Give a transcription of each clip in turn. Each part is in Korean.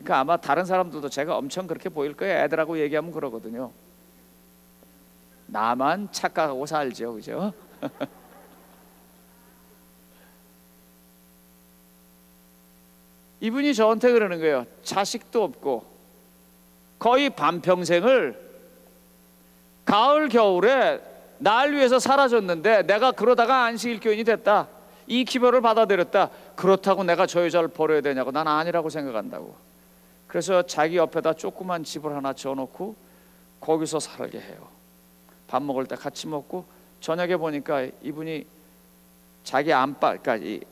그러니까 아마 다른 사람들도 제가 엄청 그렇게 보일 거예요. 애들하고 얘기하면 그러거든요. 나만 착각하고 살죠, 그죠? 이분이 저한테 그러는 거예요. 자식도 없고 거의 반평생을 가을 겨울에 날 위해서 살아줬는데 내가 그러다가 안식일교인이 됐다, 이 기별을 받아들였다, 그렇다고 내가 저 여자를 버려야 되냐고. 난 아니라고 생각한다고. 그래서 자기 옆에다 조그만 집을 하나 지어놓고 거기서 살게 해요. 밥 먹을 때 같이 먹고, 저녁에 보니까 이분이 자기 안방, 그러니까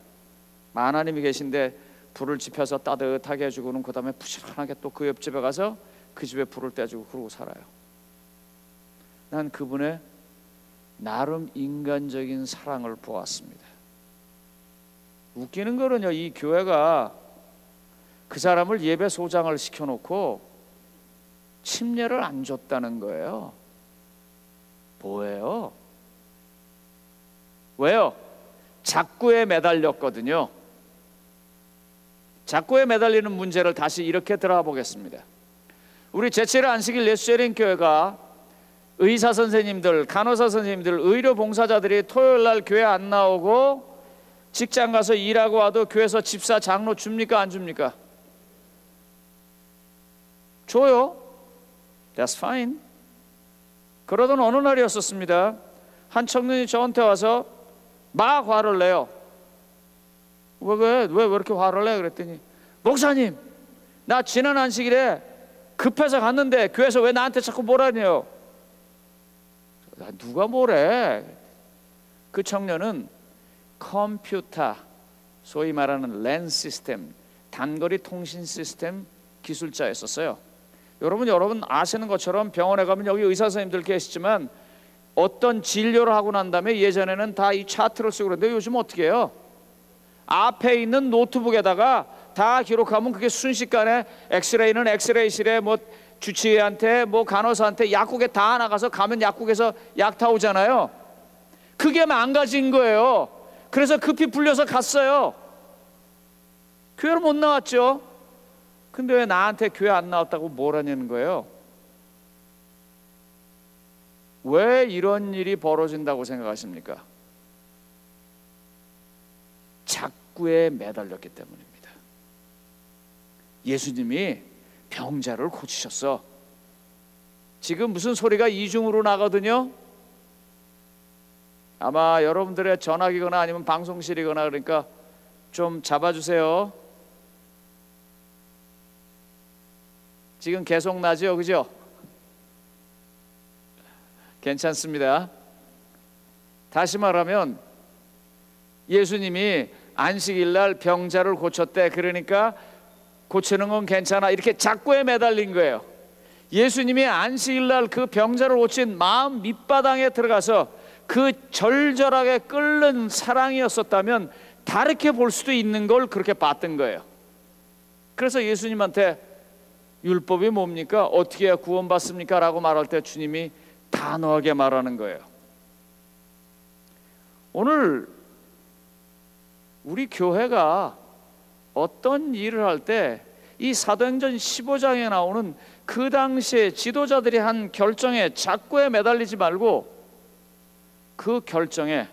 하나님이 계신데 불을 지펴서 따뜻하게 해주고는 그 다음에 부지런하게 또 그 옆집에 가서 그 집에 불을 떼주고 그러고 살아요. 난 그분의 나름 인간적인 사랑을 보았습니다. 웃기는 거는요, 이 교회가 그 사람을 예배 소장을 시켜놓고 침례를 안 줬다는 거예요. 뭐예요? 왜요? 작구에 매달렸거든요. 작구에 매달리는 문제를 다시 이렇게 들어가 보겠습니다. 우리 제7회 안식일 예수재림 교회가 의사 선생님들, 간호사 선생님들, 의료 봉사자들이 토요일 날 교회 안 나오고 직장 가서 일하고 와도 교회에서 집사 장로 줍니까, 안 줍니까? 줘요. That's fine. 그러던 어느 날이었었습니다. 한 청년이 저한테 와서 막 화를 내요. 왜 이렇게 화를 내? 그랬더니, 목사님, 나 지난 안식일에 급해서 갔는데 교회에서 왜 나한테 자꾸 뭐라네요? 누가 뭐래? 그 청년은 컴퓨터, 소위 말하는 랜 시스템, 단거리 통신 시스템 기술자였었어요. 여러분 아시는 것처럼 병원에 가면 여기 의사 선생님들 계시지만 어떤 진료를 하고 난 다음에 예전에는 다 이 차트를 쓰고 그랬는데 요즘 어떻게 해요? 앞에 있는 노트북에다가 다 기록하면 그게 순식간에 엑스레이는 엑스레이실에 뭐 주치의한테 뭐 간호사한테 약국에 다 나가서 가면 약국에서 약 타오잖아요. 그게 망가진 거예요. 그래서 급히 불려서 갔어요. 교회를 못 나왔죠. 근데 왜 나한테 교회 안 나왔다고 뭐라냐는 거예요. 왜 이런 일이 벌어진다고 생각하십니까? 작구에 매달렸기 때문입니다. 예수님이 병자를 고치셨어. 지금 무슨 소리가 이중으로 나거든요. 아마 여러분들의 전화기거나 아니면 방송실이거나 그러니까 좀 잡아주세요. 지금 계속 나죠, 그죠? 괜찮습니다. 다시 말하면 예수님이 안식일날 병자를 고쳤대. 그러니까 고치는 건 괜찮아. 이렇게 작구에 매달린 거예요. 예수님이 안식일날 그 병자를 고친 마음 밑바닥에 들어가서 그 절절하게 끓는 사랑이었었다면 다르게 볼 수도 있는 걸 그렇게 봤던 거예요. 그래서 예수님한테 율법이 뭡니까? 어떻게 해야 구원받습니까? 라고 말할 때 주님이 단호하게 말하는 거예요. 오늘 우리 교회가 어떤 일을 할 때 이 사도행전 15장에 나오는 그 당시에 지도자들이 한 결정에 작구에 매달리지 말고 그 결정에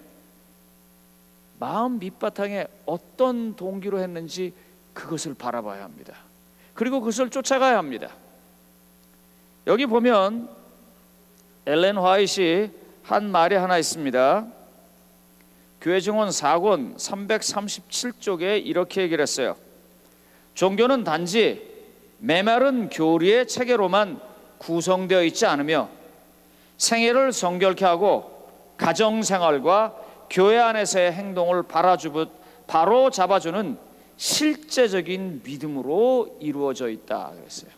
마음 밑바탕에 어떤 동기로 했는지 그것을 바라봐야 합니다. 그리고 그것을 쫓아가야 합니다. 여기 보면 엘렌 화이트이 한 말이 하나 있습니다. 교회증언 4권 337쪽에 이렇게 얘기를 했어요. 종교는 단지 메마른 교리의 체계로만 구성되어 있지 않으며 생애를 성결케 하고 가정생활과 교회 안에서의 행동을 바로 잡아주는 실제적인 믿음으로 이루어져 있다 그랬어요.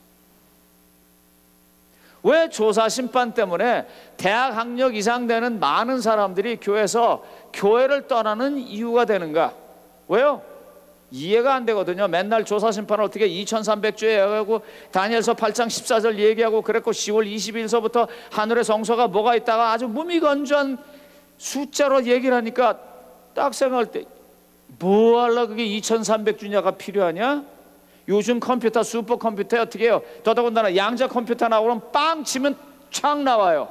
왜 조사 심판 때문에 대학 학력 이상 되는 많은 사람들이 교회에서 교회를 떠나는 이유가 되는가? 왜요? 이해가 안 되거든요. 맨날 조사 심판을 어떻게 2300주에 얘기하고 다니엘서 8장 14절 얘기하고 그랬고 10월 20일서부터 하늘의 성소가 뭐가 있다가 아주 무미건조한 숫자로 얘기를 하니까 딱 생각할 때 뭐 하려 그게 2300주냐가 필요하냐? 요즘 컴퓨터 슈퍼컴퓨터에 어떻게 해요? 더더군다나 양자 컴퓨터 나오면 빵 치면 촥 나와요.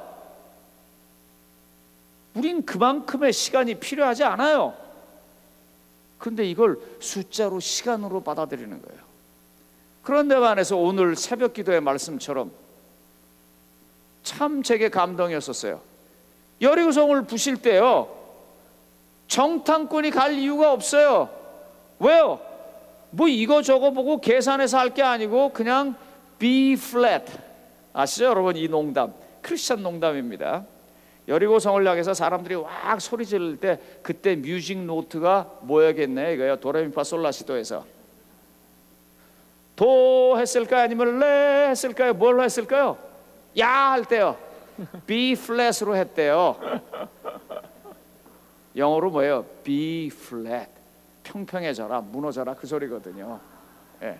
우린 그만큼의 시간이 필요하지 않아요. 그런데 이걸 숫자로 시간으로 받아들이는 거예요. 그런데 반해서 오늘 새벽 기도의 말씀처럼 참 제게 감동이었었어요. 여리고성을 부실 때요, 정탐꾼이 갈 이유가 없어요. 왜요? 뭐 이거 저거 보고 계산해서 할 게 아니고 그냥 B flat. 아시죠 여러분? 이 농담 크리스천 농담입니다. 여리고성을 향해서 사람들이 왁 소리 지를 때 그때 뮤직 노트가 뭐야겠네 이거요. 도레미파솔라시도에서 도 했을까요? 아니면 레 했을까요? 뭘로 했을까요? 야 할 때요 B flat으로 했대요. 영어로 뭐예요? B flat. 평평해져라, 무너져라, 그 소리거든요. 예.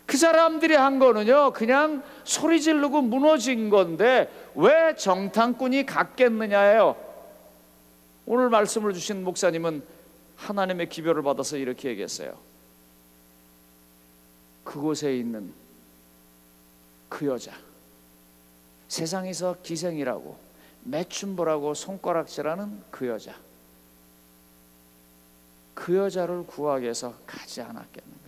그 사람들이 한 거는요, 그냥 소리 지르고 무너진 건데 왜 정탐꾼이 갔겠느냐예요. 오늘 말씀을 주신 목사님은 하나님의 기별을 받아서 이렇게 얘기했어요. 그곳에 있는 그 여자, 세상에서 기생이라고 매춘부라고 손가락질하는 그 여자, 그 여자를 구하기 위해서 가지 않았겠는가.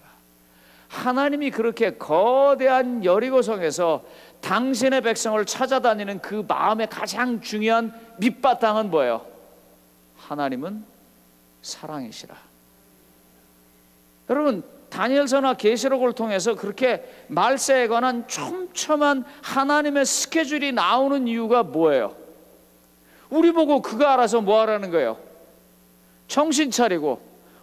하나님이 그렇게 거대한 여리고성에서 당신의 백성을 찾아다니는 그 마음의 가장 중요한 밑바탕은 뭐예요? 하나님은 사랑이시라. 여러분, 다니엘서나 계시록을 통해서 그렇게 말세에 관한 촘촘한 하나님의 스케줄이 나오는 이유가 뭐예요? 우리 보고 그거 알아서 뭐 하라는 거예요? 정신 차리고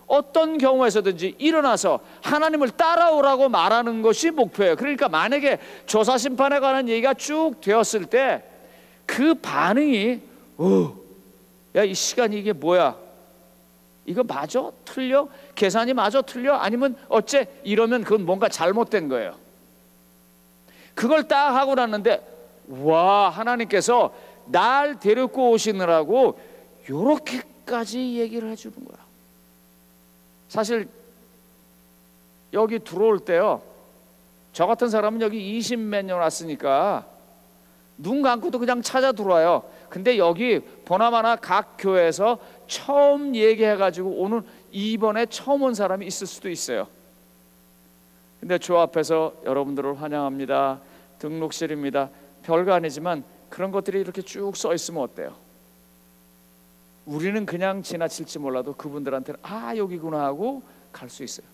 어떤 경우에서든지 일어나서 하나님을 따라오라고 말하는 것이 목표예요. 그러니까 만약에 조사심판에 관한 얘기가 쭉 되었을 때 그 반응이 야, 이 시간이 이게 뭐야? 이거 맞아? 틀려? 계산이 맞아? 틀려? 아니면 어째? 이러면 그건 뭔가 잘못된 거예요. 그걸 딱 하고 났는데 와, 하나님께서 날 데리고 오시느라고 요렇게까지 얘기를 해주는 거야. 사실 여기 들어올 때요, 저 같은 사람은 여기 20몇 년 왔으니까 눈 감고도 그냥 찾아 들어와요. 근데 여기 보나마나 각 교회에서 처음 얘기해가지고 오늘 이번에 처음 온 사람이 있을 수도 있어요. 근데 저 앞에서 여러분들을 환영합니다, 등록실입니다, 별거 아니지만 그런 것들이 이렇게 쭉 써 있으면 어때요? 우리는 그냥 지나칠지 몰라도 그분들한테는 아, 여기구나 하고 갈 수 있어요.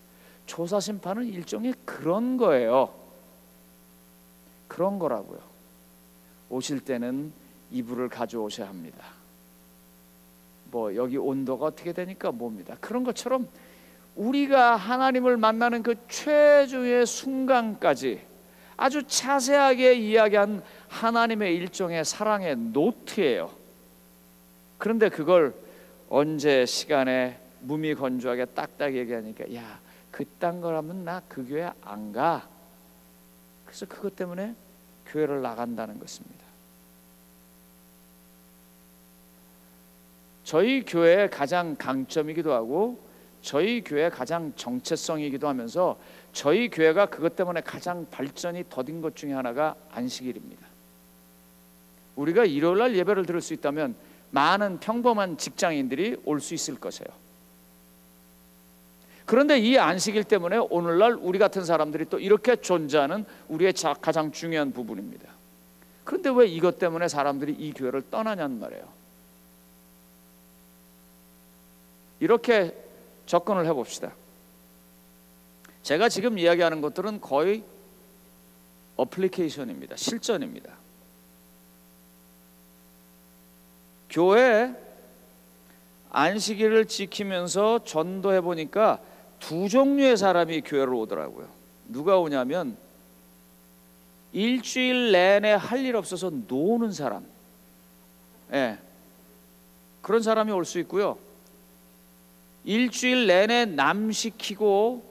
조사심판은 일종의 그런 거예요. 그런 거라고요. 오실 때는 이불을 가져오셔야 합니다. 뭐 여기 온도가 어떻게 되니까 뭡니다. 그런 것처럼 우리가 하나님을 만나는 그 최종의 순간까지 아주 자세하게 이야기한 하나님의 일종의 사랑의 노트예요. 그런데 그걸 언제 시간에 무미건조하게 딱딱 얘기하니까 야, 그딴 거라면 나 그 교회 안 가. 그래서 그것 때문에 교회를 나간다는 것입니다. 저희 교회의 가장 강점이기도 하고 저희 교회의 가장 정체성이기도 하면서 저희 교회가 그것 때문에 가장 발전이 더딘 것 중에 하나가 안식일입니다. 우리가 일요일 날 예배를 드릴 수 있다면 많은 평범한 직장인들이 올 수 있을 것이에요. 그런데 이 안식일 때문에 오늘날 우리 같은 사람들이 또 이렇게 존재하는 우리의 가장 중요한 부분입니다. 그런데 왜 이것 때문에 사람들이 이 교회를 떠나냐는 말이에요. 이렇게 접근을 해봅시다. 제가 지금 이야기하는 것들은 거의 어플리케이션입니다. 실전입니다. 교회 안식일을 지키면서 전도해 보니까 두 종류의 사람이 교회를 오더라고요. 누가 오냐면 일주일 내내 할 일 없어서 노는 사람, 그런 사람이 올 수 있고요. 일주일 내내 남 시키고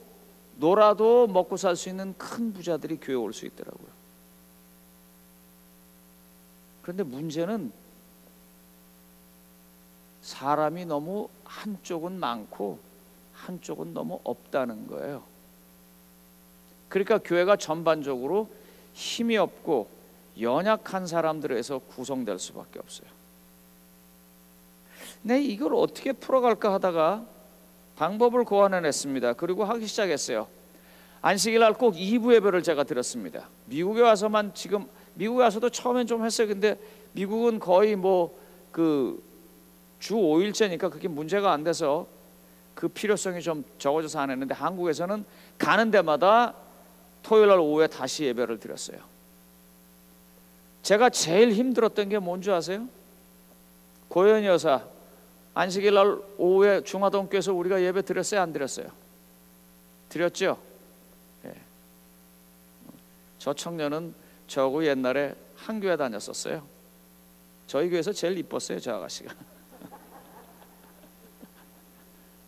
놀아도 먹고 살 수 있는 큰 부자들이 교회에 올 수 있더라고요. 그런데 문제는 사람이 너무 한쪽은 많고 한쪽은 너무 없다는 거예요. 그러니까 교회가 전반적으로 힘이 없고 연약한 사람들에서 구성될 수밖에 없어요. 네, 이걸 어떻게 풀어갈까 하다가 방법을 고안해냈습니다. 그리고 하기 시작했어요. 안식일 날 꼭 2부 예배를 제가 드렸습니다. 미국에 와서만, 지금 미국에 와서도 처음엔 좀 했어요. 근데 미국은 거의 뭐 그 주 5일째니까 그게 문제가 안 돼서 그 필요성이 좀 적어져서 안 했는데, 한국에서는 가는 데마다 토요일 날 오후에 다시 예배를 드렸어요. 제가 제일 힘들었던 게 뭔지 아세요? 고현희 여사 안식일 날 오후에 중화동교에서 우리가 예배 드렸어요, 안 드렸어요? 드렸죠? 네. 저 청년은 저하고 옛날에 한 교회 다녔었어요. 저희 교회에서 제일 이뻤어요, 저 아가씨가.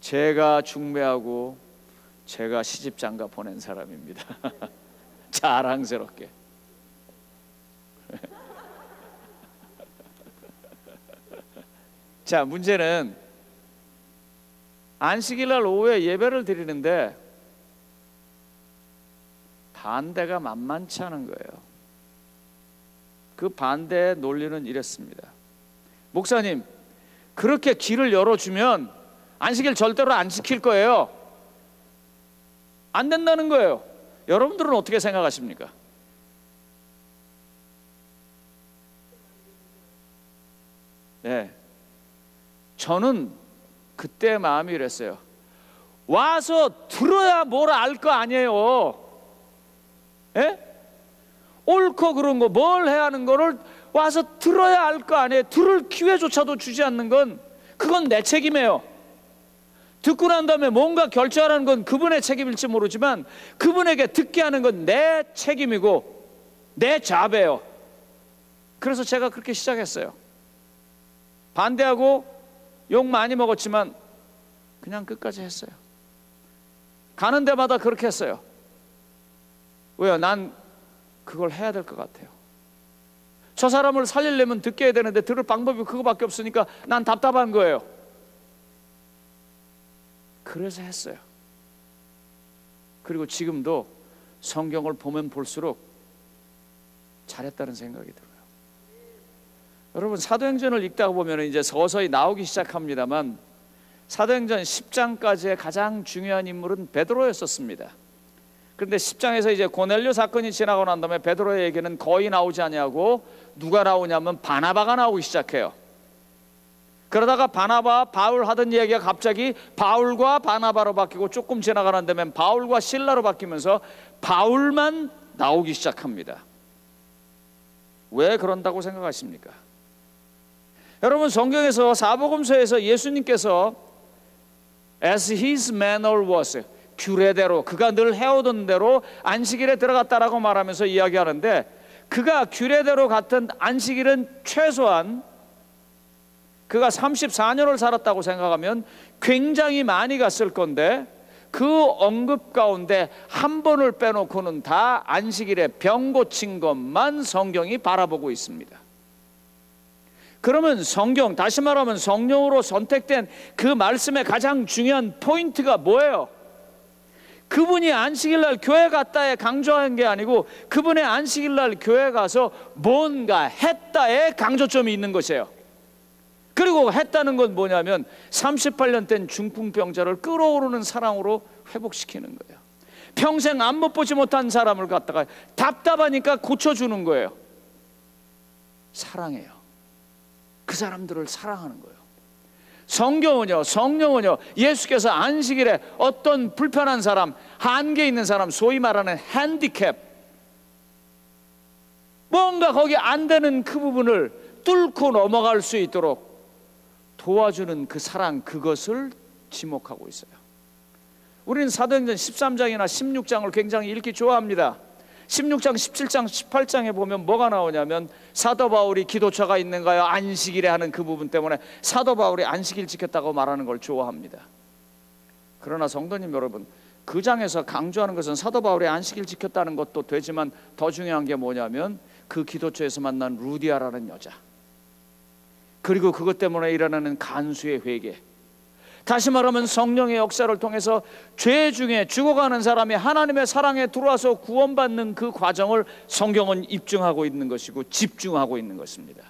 제가 중매하고 제가 시집장가 보낸 사람입니다. 자랑스럽게. 자, 문제는 안식일 날 오후에 예배를 드리는데 반대가 만만치 않은 거예요. 그 반대의 논리는 이랬습니다. 목사님, 그렇게 길을 열어주면 안식일 절대로 안 지킬 거예요. 안 된다는 거예요. 여러분들은 어떻게 생각하십니까? 네, 저는 그때 마음이 이랬어요. 와서 들어야 뭘 알 거 아니에요. 예? 옳고 그런 거, 뭘 해야 하는 거를 와서 들어야 알 거 아니에요. 들을 기회조차도 주지 않는 건 그건 내 책임이에요. 듣고 난 다음에 뭔가 결정하라는 건 그분의 책임일지 모르지만 그분에게 듣게 하는 건 내 책임이고 내 잡이에요. 그래서 제가 그렇게 시작했어요. 반대하고 욕 많이 먹었지만 그냥 끝까지 했어요. 가는 데마다 그렇게 했어요. 왜요? 난 그걸 해야 될 것 같아요. 저 사람을 살리려면 듣게 해야 되는데 들을 방법이 그거밖에 없으니까 난 답답한 거예요. 그래서 했어요. 그리고 지금도 성경을 보면 볼수록 잘했다는 생각이 들어요. 여러분, 사도행전을 읽다 보면 이제 서서히 나오기 시작합니다만 사도행전 10장까지의 가장 중요한 인물은 베드로였었습니다. 그런데 10장에서 이제 고넬료 사건이 지나고 난 다음에 베드로의 얘기는 거의 나오지 않냐고 누가 나오냐면 바나바가 나오기 시작해요. 그러다가 바나바, 바울 하던 얘기가 갑자기 바울과 바나바로 바뀌고 조금 지나가는 데면 바울과 실라로 바뀌면서 바울만 나오기 시작합니다. 왜 그런다고 생각하십니까? 여러분, 성경에서 사복음서에서 예수님께서 as his manner was, 규례대로 그가 늘 해오던 대로 안식일에 들어갔다라고 말하면서 이야기하는데, 그가 규례대로 갔던 안식일은 최소한 그가 34년을 살았다고 생각하면 굉장히 많이 갔을 건데, 그 언급 가운데 한 번을 빼놓고는 다 안식일에 병 고친 것만 성경이 바라보고 있습니다. 그러면 성경, 다시 말하면 성령으로 선택된 그 말씀의 가장 중요한 포인트가 뭐예요? 그분이 안식일날 교회 갔다에 강조한 게 아니고 그분의 안식일날 교회 가서 뭔가 했다에 강조점이 있는 것이에요. 그리고 했다는 건 뭐냐면 38년 된 중풍병자를 끓어오르는 사랑으로 회복시키는 거예요. 평생 안못 보지 못한 사람을 갖다가 답답하니까 고쳐주는 거예요. 사랑해요. 그 사람들을 사랑하는 거예요. 성경은요, 성령은요, 예수께서 안식일에 어떤 불편한 사람, 한계 있는 사람, 소위 말하는 핸디캡, 뭔가 거기 안 되는 그 부분을 뚫고 넘어갈 수 있도록 도와주는 그 사랑, 그것을 지목하고 있어요. 우리는 사도행전 13장이나 16장을 굉장히 읽기 좋아합니다. 16장, 17장, 18장에 보면 뭐가 나오냐면 사도 바울이 기도처가 있는가요? 안식일에 하는 그 부분 때문에 사도 바울이 안식일 지켰다고 말하는 걸 좋아합니다. 그러나 성도님 여러분, 그 장에서 강조하는 것은 사도 바울이 안식일 지켰다는 것도 되지만 더 중요한 게 뭐냐면 그 기도처에서 만난 루디아라는 여자, 그리고 그것 때문에 일어나는 간수의 회개, 다시 말하면 성령의 역사를 통해서 죄 중에 죽어가는 사람이 하나님의 사랑에 들어와서 구원받는 그 과정을 성경은 입증하고 있는 것이고 집중하고 있는 것입니다.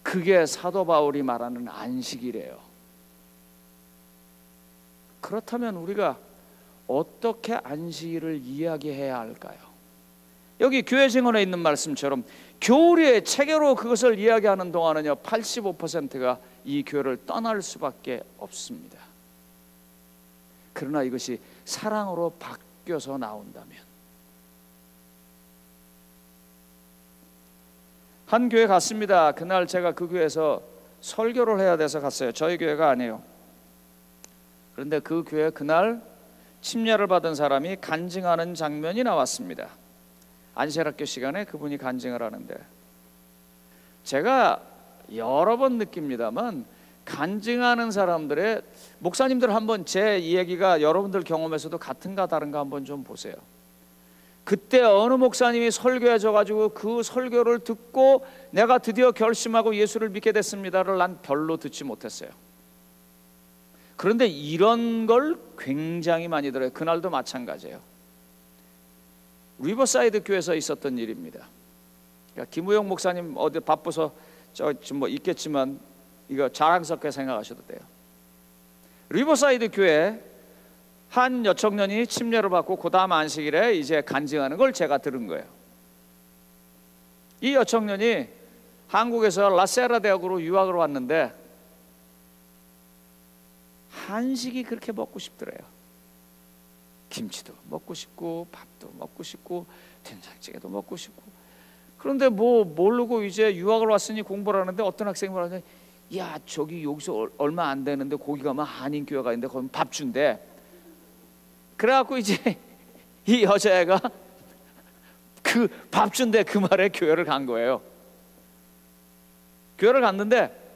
그게 사도 바울이 말하는 안식이래요. 그렇다면 우리가 어떻게 안식일을 이야기해야 할까요? 여기 교회 증언에 있는 말씀처럼 교리의 체계로 그것을 이야기하는 동안은요 85%가 이 교회를 떠날 수밖에 없습니다. 그러나 이것이 사랑으로 바뀌어서 나온다면, 한 교회 갔습니다. 그날 제가 그 교회에서 설교를 해야 돼서 갔어요. 저희 교회가 아니에요. 그런데 그 교회 그날 침례를 받은 사람이 간증하는 장면이 나왔습니다. 안식학교 시간에 그분이 간증을 하는데, 제가 여러 번 느낍니다만 간증하는 사람들의, 목사님들 한번 제 이야기가 여러분들 경험에서도 같은가 다른가 한번 좀 보세요. 그때 어느 목사님이 설교해 줘가지고 그 설교를 듣고 내가 드디어 결심하고 예수를 믿게 됐습니다를 난 별로 듣지 못했어요. 그런데 이런 걸 굉장히 많이 들어요. 그날도 마찬가지예요. 리버사이드 교회에서 있었던 일입니다. 그러니까 김우영 목사님 어디 바빠서 뭐 있겠지만 이거 자랑스럽게 생각하셔도 돼요. 리버사이드 교회 한 여청년이 침례를 받고 그 다음 안식일에 이제 간증하는 걸 제가 들은 거예요. 이 여청년이 한국에서 라세라 대학으로 유학을 왔는데 한식이 그렇게 먹고 싶더래요. 김치도 먹고 싶고 밥도 먹고 싶고 된장찌개도 먹고 싶고. 그런데 뭐 모르고 이제 유학을 왔으니 공부를 하는데 어떤 학생이 말하냐, 야 저기 여기서 얼마 안 되는데 거기 가면 한인교회가 있는데 거기 밥 준대. 그래갖고 이제 이 여자애가 그 밥 준대 그 말에 교회를 간 거예요. 교회를 갔는데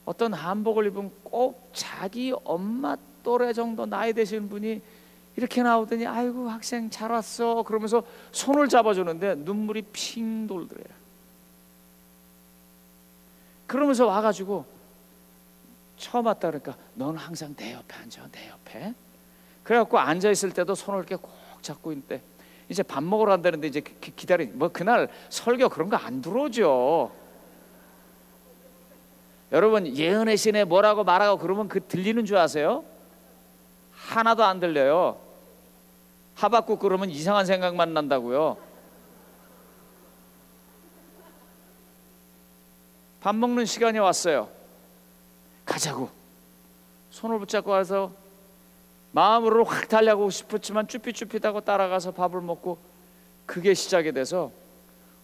어떤 한복을 입은 꼭 자기 엄마 또래 정도 나이 되신 분이 이렇게 나오더니 아이고 학생 잘 왔어 그러면서 손을 잡아주는데 눈물이 핑 돌더래요. 그러면서 와가지고 처음 왔다 그러니까 넌 항상 내 옆에 앉아, 내 옆에. 그래갖고 앉아있을 때도 손을 이렇게 꼭 잡고 있는데 이제 밥 먹으러 간다는데 이제 뭐 그날 설교 그런 거 안 들어오죠. 여러분 예언의 신에 뭐라고 말하고 그러면 그 들리는 줄 아세요? 하나도 안 들려요. 하박국 그러면 이상한 생각만 난다고요. 밥 먹는 시간이 왔어요. 가자고 손을 붙잡고 와서 마음으로 확 달려가고 싶었지만 쭈삣쭈삣하고 따라가서 밥을 먹고 그게 시작이 돼서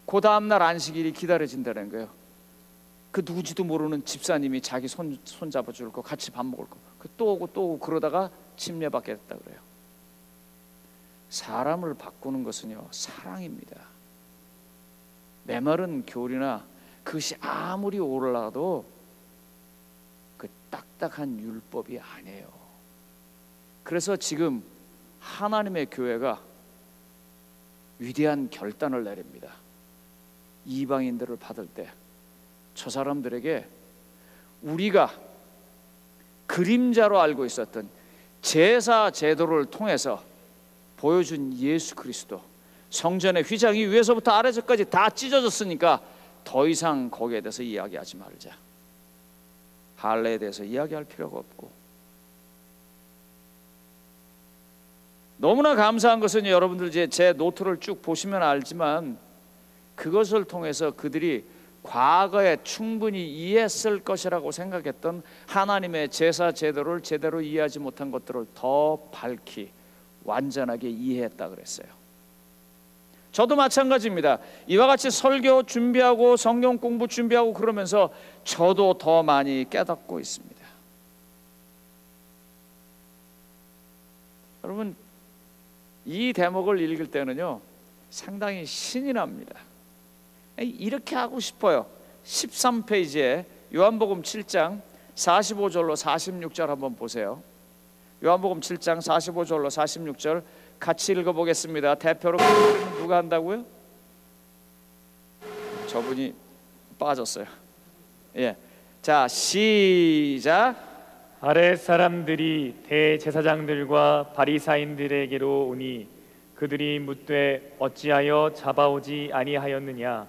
그 다음날 안식일이 기다려진다는 거예요. 그 누구지도 모르는 집사님이 자기 손 잡아줄 거 같이 밥 먹을 거 또 오고 또 오고 그러다가 침례받게 됐다 그래요. 사람을 바꾸는 것은요 사랑입니다. 메마른 교리나 그것이 아무리 올라도 그 딱딱한 율법이 아니에요. 그래서 지금 하나님의 교회가 위대한 결단을 내립니다. 이방인들을 받을 때 저 사람들에게 우리가 그림자로 알고 있었던 제사 제도를 통해서 보여준 예수 그리스도, 성전의 휘장이 위에서부터 아래서까지 다 찢어졌으니까 더 이상 거기에 대해서 이야기하지 말자. 할례에 대해서 이야기할 필요가 없고. 너무나 감사한 것은 여러분들 이제 제 노트를 쭉 보시면 알지만 그것을 통해서 그들이 과거에 충분히 이해했을 것이라고 생각했던 하나님의 제사 제도를 제대로 이해하지 못한 것들을 더 밝히 완전하게 이해했다 그랬어요. 저도 마찬가지입니다. 이와 같이 설교 준비하고 성경 공부 준비하고 그러면서 저도 더 많이 깨닫고 있습니다. 여러분 이 대목을 읽을 때는요 상당히 신이 납니다. 이렇게 하고 싶어요. 13페이지에 요한복음 7장 45절로 46절 한번 보세요. 요한복음 7장 45절로 46절 같이 읽어보겠습니다. 대표로 누가 한다고요? 저분이 빠졌어요. 예, 자, 시작. 아랫 사람들이 대제사장들과 바리사인들에게로 오니 그들이 묻되 어찌하여 잡아오지 아니하였느냐.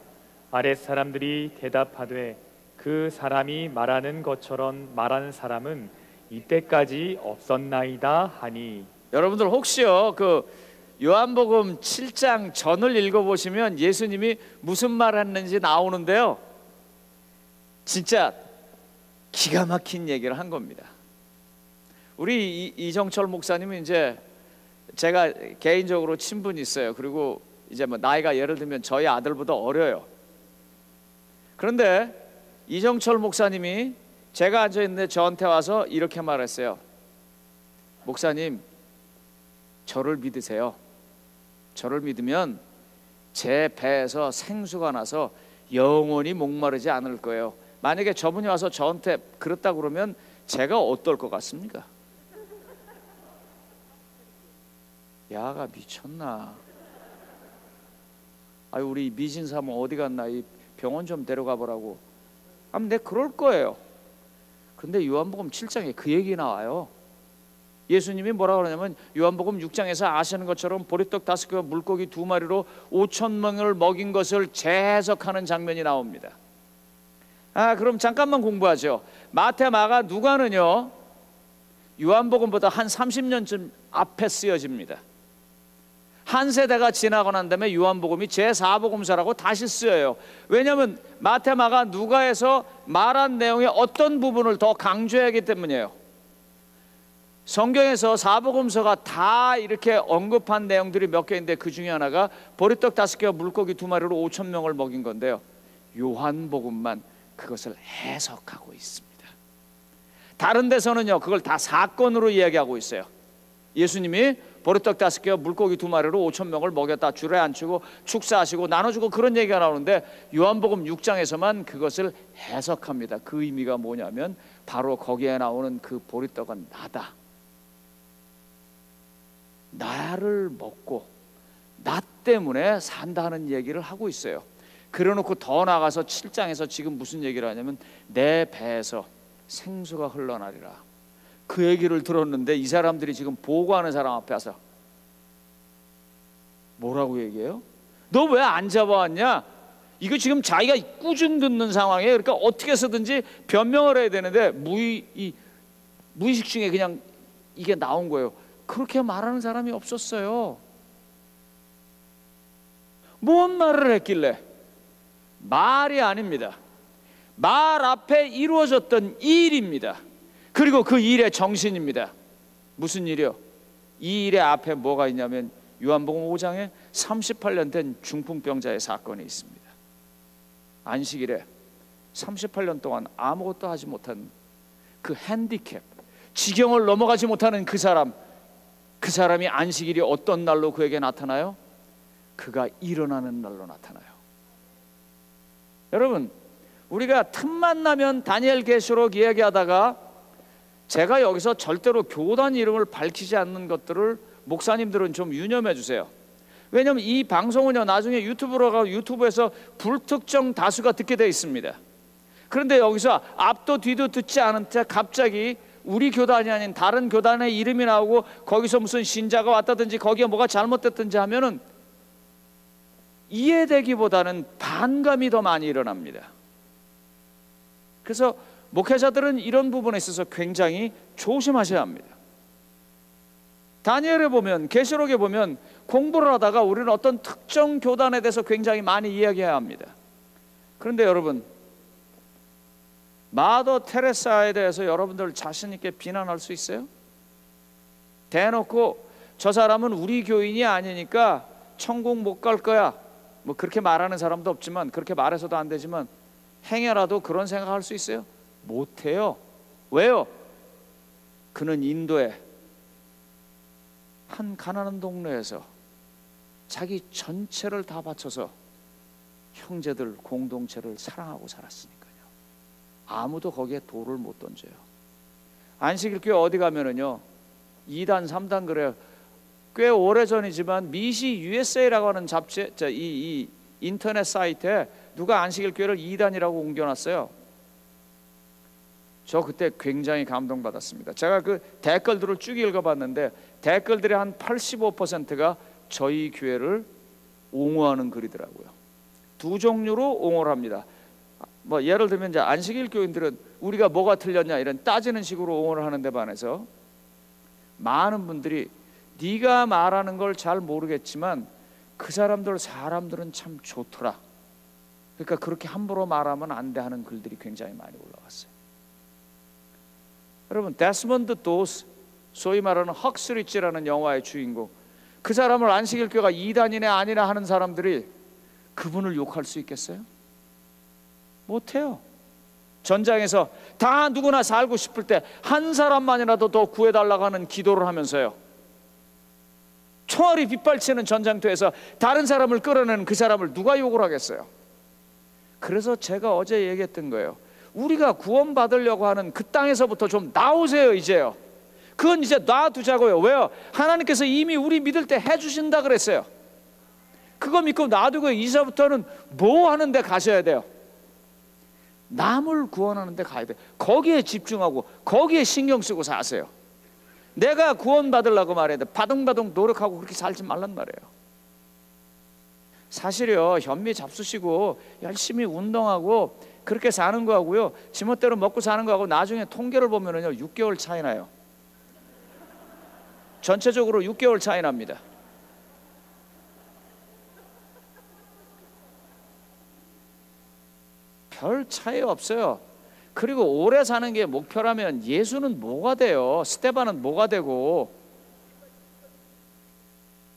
아랫 사람들이 대답하되 그 사람이 말하는 것처럼 말하는 사람은 이때까지 없었나이다 하니. 여러분들 혹시요 그 요한복음 7장 전을 읽어보시면 예수님이 무슨 말 했는지 나오는데요, 진짜 기가 막힌 얘기를 한 겁니다. 우리 이정철 목사님은 이제 제가 개인적으로 친분이 있어요. 그리고 이제 뭐 나이가 예를 들면 저희 아들보다 어려요. 그런데 이정철 목사님이 제가 앉아 있는데 저한테 와서 이렇게 말했어요. 목사님, 저를 믿으세요. 저를 믿으면 제 배에서 생수가 나서 영원히 목마르지 않을 거예요. 만약에 저분이 와서 저한테 그렇다 그러면 제가 어떨 것 같습니까? 야가 미쳤나? 아유, 우리 미진 사모 어디 갔나? 이 병원 좀 데려가 보라고. 아무 내 그럴 거예요. 근데 요한복음 7장에 그 얘기 나와요. 예수님이 뭐라고 그러냐면 요한복음 6장에서 아시는 것처럼 보리떡 5개와 물고기 2마리로 5,000명을 먹인 것을 재해석하는 장면이 나옵니다. 그럼 잠깐만 공부하죠. 마태, 마가, 누가는요 요한복음보다 한 30년쯤 앞에 쓰여집니다. 한 세대가 지나고 난 다음에 요한복음이 제4복음서라고 다시 쓰여요. 왜냐하면 마태, 마가, 누가에서 말한 내용의 어떤 부분을 더 강조하기 때문이에요. 성경에서 사복음서가 다 이렇게 언급한 내용들이 몇 개인데 그 중에 하나가 보리떡 5개와 물고기 2마리로 5,000명을 먹인 건데요, 요한복음만 그것을 해석하고 있습니다. 다른 데서는요 그걸 다 사건으로 이야기하고 있어요. 예수님이 보리떡 5개와 물고기 2마리로 5,000명을 먹였다, 줄에 앉히고 축사하시고 나눠주고 그런 얘기가 나오는데 요한복음 6장에서만 그것을 해석합니다. 그 의미가 뭐냐면 바로 거기에 나오는 그 보리떡은 나다, 나를 먹고 나 때문에 산다는 얘기를 하고 있어요. 그래놓고 더 나가서 7장에서 지금 무슨 얘기를 하냐면 내 배에서 생수가 흘러나리라. 그 얘기를 들었는데 이 사람들이 지금 보고하는 사람 앞에 와서 뭐라고 얘기해요? 너 왜 안 잡아왔냐? 이거 지금 자기가 꾸준 듣는 상황이에요. 그러니까 어떻게 해서든지 변명을 해야 되는데 무의식 중에 그냥 이게 나온 거예요. 그렇게 말하는 사람이 없었어요. 뭔 말을 했길래? 말이 아닙니다. 말 앞에 이루어졌던 일입니다. 그리고 그 일의 정신입니다. 무슨 일이요? 이 일의 앞에 뭐가 있냐면 요한복음 5장에 38년 된 중풍병자의 사건이 있습니다. 안식일에 38년 동안 아무것도 하지 못한 그 핸디캡, 지경을 넘어가지 못하는 그 사람이 안식일이 어떤 날로 그에게 나타나요? 그가 일어나는 날로 나타나요. 여러분, 우리가 틈만 나면 다니엘 계시록 이야기하다가 제가 여기서 절대로 교단 이름을 밝히지 않는 것들을 목사님들은 좀 유념해 주세요. 왜냐하면 이 방송은요 나중에 유튜브로 가고 유튜브에서 불특정 다수가 듣게 되어 있습니다. 그런데 여기서 앞도 뒤도 듣지 않은 채 갑자기 우리 교단이 아닌 다른 교단의 이름이 나오고 거기서 무슨 신자가 왔다든지 거기에 뭐가 잘못됐든지 하면은 이해되기보다는 반감이 더 많이 일어납니다. 그래서 목회자들은 이런 부분에 있어서 굉장히 조심하셔야 합니다. 다니엘에 보면, 계시록에 보면 공부를 하다가 우리는 어떤 특정 교단에 대해서 굉장히 많이 이야기해야 합니다. 그런데 여러분, 마더 테레사에 대해서 여러분들 자신 있게 비난할 수 있어요? 대놓고 저 사람은 우리 교인이 아니니까 천국 못 갈 거야, 뭐 그렇게 말하는 사람도 없지만, 그렇게 말해서도 안 되지만 행여라도 그런 생각할 수 있어요? 못해요. 왜요? 그는 인도의 한 가난한 동네에서 자기 전체를 다 바쳐서 형제들 공동체를 사랑하고 살았으니까요. 아무도 거기에 돌을 못 던져요. 안식일교회 어디 가면은요 2단 3단 그래요. 꽤 오래전이지만 미시 USA라고 하는 잡지, 이 인터넷 사이트에 누가 안식일교회를 2단이라고 옮겨놨어요. 저 그때 굉장히 감동받았습니다. 제가 그 댓글들을 쭉 읽어봤는데 댓글들의 한 85%가 저희 교회를 옹호하는 글이더라고요. 두 종류로 옹호를 합니다. 뭐 예를 들면 이제 안식일 교인들은 우리가 뭐가 틀렸냐 이런 따지는 식으로 옹호를 하는데 반해서 많은 분들이 네가 말하는 걸 잘 모르겠지만 그 사람들은 참 좋더라. 그러니까 그렇게 함부로 말하면 안 돼 하는 글들이 굉장히 많이 올라왔어요. 여러분, 데스몬드 도스, 소위 말하는 헉스리치라는 영화의 주인공, 그 사람을 안식일 교회가 이단이네 아니나 하는 사람들이 그분을 욕할 수 있겠어요? 못해요. 전장에서 다 누구나 살고 싶을 때 한 사람만이라도 더 구해달라고 하는 기도를 하면서요, 총알이 빗발치는 전장터에서 다른 사람을 끌어내는 그 사람을 누가 욕을 하겠어요? 그래서 제가 어제 얘기했던 거예요. 우리가 구원받으려고 하는 그 땅에서부터 좀 나오세요. 이제요. 그건 이제 놔두자고요. 왜요? 하나님께서 이미 우리 믿을 때 해주신다 그랬어요. 그거 믿고 놔두고 이제부터는 뭐 하는데 가셔야 돼요? 남을 구원하는 데 가야 돼요. 거기에 집중하고 거기에 신경 쓰고 사세요. 내가 구원받으려고 말해야 돼. 바둥바둥 노력하고 그렇게 살지 말란 말이에요. 사실요, 현미 잡수시고 열심히 운동하고 그렇게 사는 거하고요, 지멋대로 먹고 사는 거하고 나중에 통계를 보면은요 6개월 차이 나요. 전체적으로 6개월 차이 납니다. 별 차이 없어요. 그리고 오래 사는 게 목표라면 예수는 뭐가 돼요? 스테반은 뭐가 되고?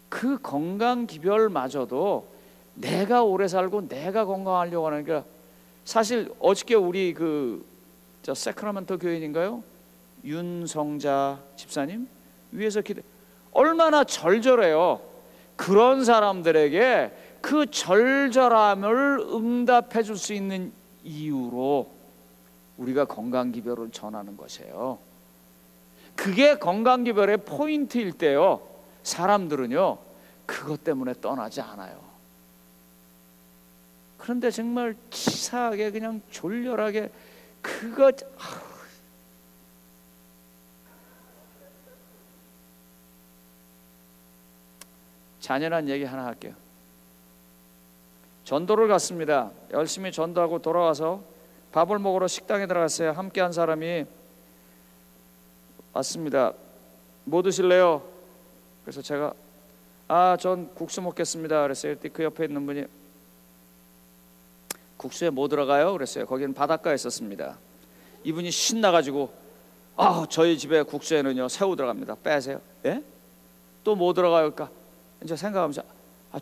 그 건강 기별마저도 내가 오래 살고 내가 건강하려고 하는 게, 사실 어저께 우리 저 세크라멘토 교인인가요? 윤성자 집사님 위에서 기도, 얼마나 절절해요. 그런 사람들에게 그 절절함을 응답해 줄 수 있는 이유로 우리가 건강기별을 전하는 것이에요. 그게 건강기별의 포인트일 때요, 사람들은요 그것 때문에 떠나지 않아요. 그런데 정말 치사하게 그냥 졸렬하게 그거 잔인한 얘기 하나 할게요. 전도를 갔습니다. 열심히 전도하고 돌아와서 밥을 먹으러 식당에 들어갔어요. 함께한 사람이 왔습니다. 뭐 드실래요? 그래서 제가 전 국수 먹겠습니다 그랬어요. 그 옆에 있는 분이 국수에 뭐 들어가요? 그랬어요. 거기는 바닷가에 있었습니다. 이분이 신나가지고 저희 집에 국수에는요 새우 들어갑니다. 빼세요. 예? 또 뭐 들어가요? 그러니까 이제 생각하면서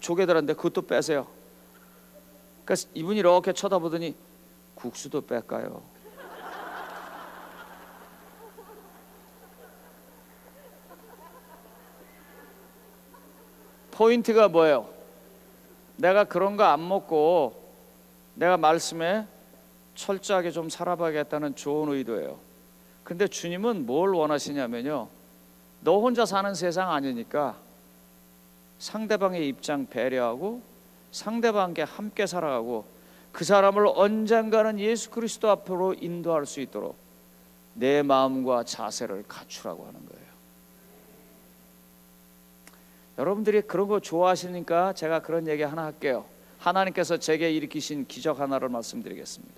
조개 들었는데 그것도 빼세요. 그러니까 이분이 이렇게 쳐다보더니 국수도 뺄까요? 포인트가 뭐예요? 내가 그런 거 안 먹고 내가 말씀에 철저하게 좀 살아봐야겠다는 좋은 의도예요. 근데 주님은 뭘 원하시냐면요, 너 혼자 사는 세상 아니니까 상대방의 입장 배려하고 상대방과 함께 살아가고 그 사람을 언젠가는 예수 그리스도 앞으로 인도할 수 있도록 내 마음과 자세를 갖추라고 하는 거예요. 여러분들이 그런 거 좋아하시니까 제가 그런 얘기 하나 할게요. 하나님께서 제게 일으키신 기적 하나를 말씀드리겠습니다.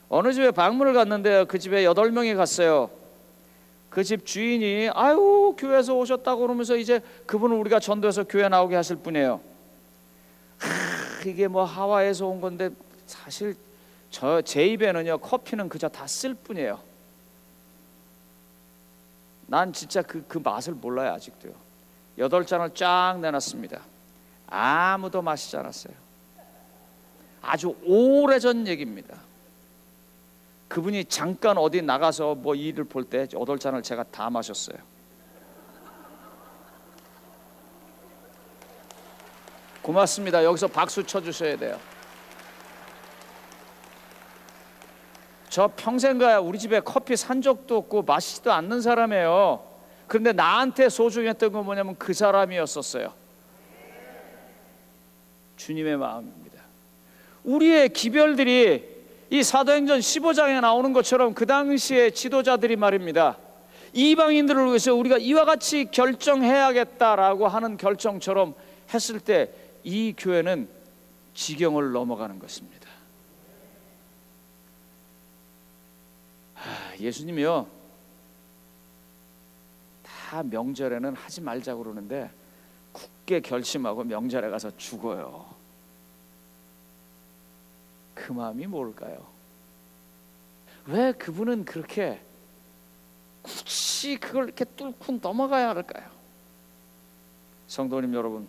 어느 집에 방문을 갔는데요, 그 집에 8명이 갔어요. 그 집 주인이 교회에서 오셨다고 그러면서 이제 그분은 우리가 전도해서 교회 나오게 하실 분이에요. 이게 뭐 하와이에서 온 건데 사실 제 입에는요 커피는 그저 다 쓸 뿐이에요. 난 진짜 그 맛을 몰라요. 아직도요. 8잔을 쫙 내놨습니다. 아무도 마시지 않았어요. 아주 오래전 얘기입니다. 그분이 잠깐 어디 나가서 뭐 일을 볼 때 8잔을 제가 다 마셨어요. 고맙습니다. 여기서 박수 쳐주셔야 돼요. 저 평생 가야 우리 집에 커피 산 적도 없고 마시지도 않는 사람이에요. 그런데 나한테 소중했던 건 뭐냐면 그 사람이었었어요. 주님의 마음입니다. 우리의 기별들이 이 사도행전 15장에 나오는 것처럼 그 당시의 지도자들이 말입니다, 이방인들을 위해서 우리가 이와 같이 결정해야겠다라고 하는 결정처럼 했을 때 이 교회는 지경을 넘어가는 것입니다. 예수님이요, 다 명절에는 하지 말자고 그러는데 굳게 결심하고 명절에 가서 죽어요. 그 마음이 뭘까요? 왜 그분은 그렇게 굳이 그걸 이렇게 뚫고 넘어가야 할까요? 성도님 여러분,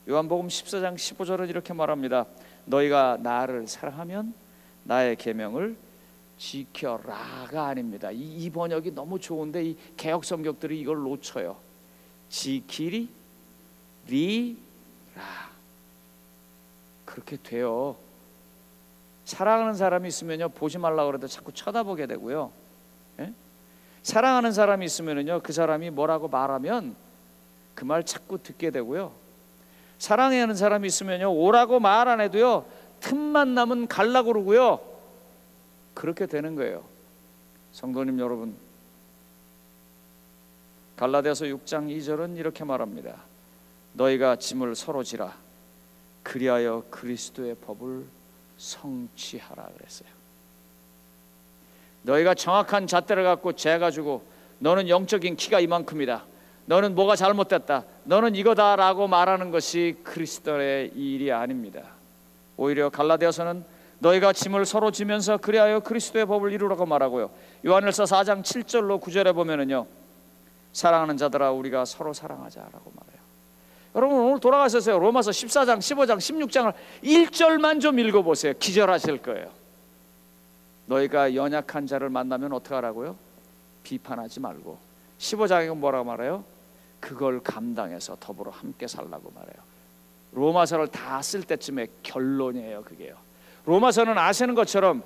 요한복음 14장 15절은 이렇게 말합니다. 너희가 나를 사랑하면 나의 계명을 지켜라가 아닙니다. 이 번역이 너무 좋은데 이 개역 성경들이 이걸 놓쳐요. 지키리 리라. 그렇게 돼요. 사랑하는 사람이 있으면요, 보지 말라고 그래도 자꾸 쳐다보게 되고요. 예? 사랑하는 사람이 있으면요, 그 사람이 뭐라고 말하면 그 말 자꾸 듣게 되고요. 사랑하는 사람이 있으면요, 오라고 말 안 해도요, 틈만 나면 갈라고 그러고요. 그렇게 되는 거예요. 성도님 여러분, 갈라디아서 6장 2절은 이렇게 말합니다. 너희가 짐을 서로 지라 그리하여 그리스도의 법을 성취하라 그랬어요. 너희가 정확한 잣대를 갖고 재가지고 너는 영적인 키가 이만큼이다, 너는 뭐가 잘못됐다, 너는 이거다라고 말하는 것이 그리스도의 일이 아닙니다. 오히려 갈라디아서는 너희가 짐을 서로 지면서 그리하여 그리스도의 법을 이루라고 말하고요. 요한일서 4장 7절로 9절에 보면은요, 사랑하는 자들아 우리가 서로 사랑하자라고 말해요. 여러분 오늘 돌아가셔서요, 로마서 14장 15장 16장을 1절만 좀 읽어보세요. 기절하실 거예요. 너희가 연약한 자를 만나면 어떻게 하라고요? 비판하지 말고. 15장에 뭐라고 말해요? 그걸 감당해서 더불어 함께 살라고 말해요. 로마서를 다 쓸 때쯤에 결론이에요. 그게요. 로마서는 아시는 것처럼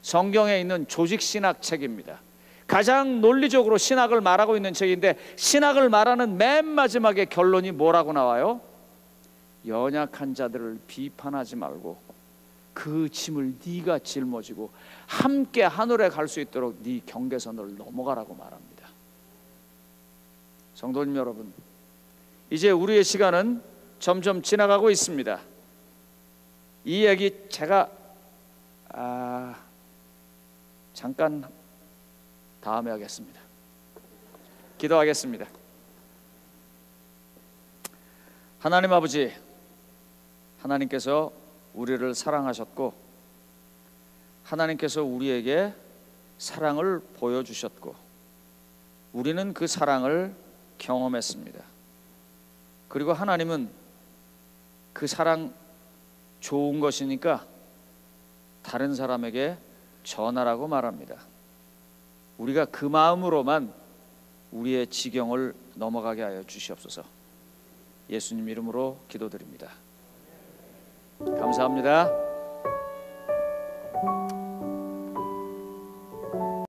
성경에 있는 조직신학 책입니다. 가장 논리적으로 신학을 말하고 있는 책인데, 신학을 말하는 맨 마지막에 결론이 뭐라고 나와요? 연약한 자들을 비판하지 말고 그 짐을 네가 짊어지고 함께 하늘에 갈 수 있도록 네 경계선을 넘어가라고 말합니다. 성도님 여러분, 이제 우리의 시간은 점점 지나가고 있습니다. 이 얘기 제가 잠깐 다음에 하겠습니다. 기도하겠습니다. 하나님 아버지, 하나님께서 우리를 사랑하셨고 하나님께서 우리에게 사랑을 보여주셨고 우리는 그 사랑을 경험했습니다. 그리고 하나님은 그 사랑 좋은 것이니까 다른 사람에게 전하라고 말합니다. 우리가 그 마음으로만 우리의 지경을 넘어가게 하여 주시옵소서. 예수님 이름으로 기도드립니다. 감사합니다.